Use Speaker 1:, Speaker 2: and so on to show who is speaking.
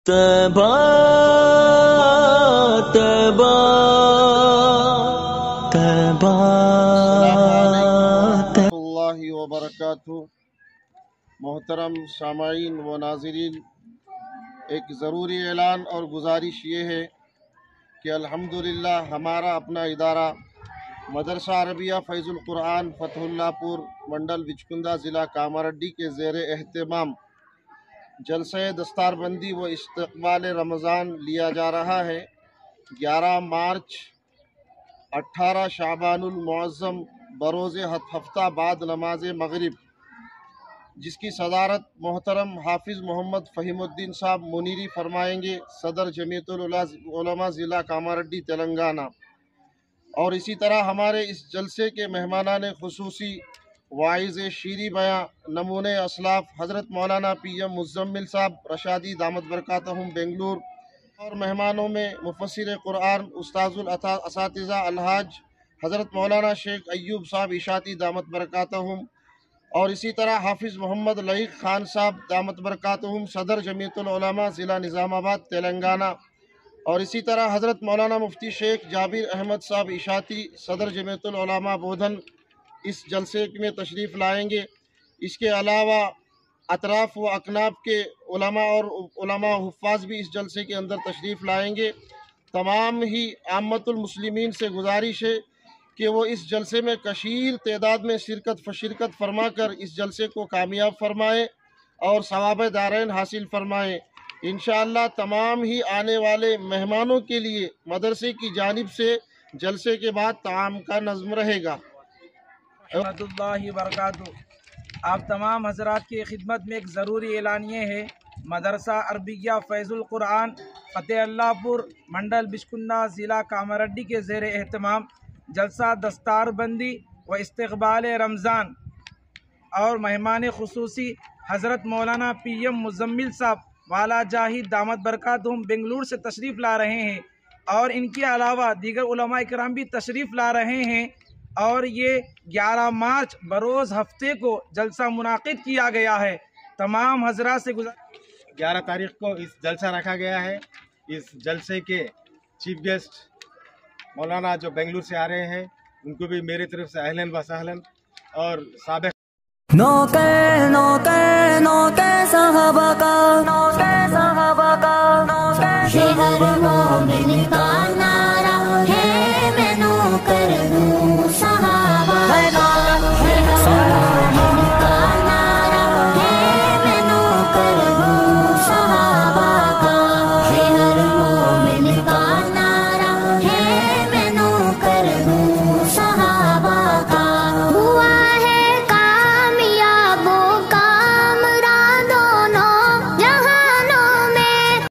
Speaker 1: طیبہ طیبہ طیبہ
Speaker 2: اللہ وبرکاتہ۔ محترم سامعین و ناظرین، ایک ضروری اعلان اور گزارش یہ ہے کہ الحمدللہ ہمارا اپنا ادارہ مدرسہ عربیہ فیض القرآن فتح اللہ پور منڈل بچکندہ ضلع کاماریڈی کے زیر اہتمام جلسہ دستار بندی و استقبال رمضان لیا جا رہا ہے۔ 11 مارچ 18 شعبان المعظم بروز ہفتہ بعد نماز مغرب، جس کی صدارت محترم حافظ محمد فہیم الدین صاحب منیری فرمائیں گے، صدر جمعیت العلماء ضلع کاماریڈی تلنگانہ۔ اور اسی طرح ہمارے اس جلسے کے مہمانان خصوصی واعظ شیریں بیاں نمونۂ اسلاف حضرت مولانا پی ایم مزمل صاحب رشادی دامت برکاتہم بنگلور، اور مہمانوں میں مفسر قرآن استاذ الاساتذہ الحاج حضرت مولانا شیخ ایوب صاحب اشاعتی دامت برکاتہم، اور اسی طرح حافظ محمد لعیق خان صاحب دامت برکاتہم صدر جمعیت العلماء ضلع نظام آباد تلنگانہ، اور اسی طرح حضرت مولانا مفتی شیخ جابر احمد صاحب اشاعتی صدر جمعیت العلماء بودھن اس جلسے میں تشریف لائیں گے۔ اس کے علاوہ اطراف و اکناف کے علماء اور علماء حفاظ بھی اس جلسے کے اندر تشریف لائیں گے۔ تمام ہی عامت المسلمین سے گزارش ہے کہ وہ اس جلسے میں کثیر تعداد میں شرکت فرما کر اس جلسے کو کامیاب فرمائیں اور ثواب دارین حاصل فرمائیں۔ انشاءاللہ تمام ہی آنے والے مہمانوں کے لیے مدرسے کی جانب سے جلسے کے بعد طعام کا نظم رہے گا۔
Speaker 3: رحمۃ اللہ وبرکاتہ۔ آپ تمام حضرات کی خدمت میں ایک ضروری اعلانیہ ہے۔ مدرسہ عربیہ فیض القرآن فتح اللہ پور منڈل بچکندہ ضلع کاماریڈی کے زیر اہتمام جلسہ دستار بندی و استقبال رمضان اور مہمان خصوصی حضرت مولانا پی ایم مزمل صاحب والا جاہی دامت برکاتہم بنگلور سے تشریف لا رہے ہیں، اور ان کے علاوہ دیگر علماء کرام بھی تشریف لا رہے ہیں، اور یہ 11 مارچ بروز ہفتے کو جلسہ منعقد کیا گیا ہے۔ تمام حضرات سے
Speaker 4: 11 تاریخ کو اس جلسہ رکھا گیا ہے۔ اس جلسے کے چیف گیسٹ مولانا جو بنگلور سے آ رہے ہیں، ان کو بھی میری طرف سے اہلاً و سہلاً، اور سابق
Speaker 1: نوکے صحابہ کا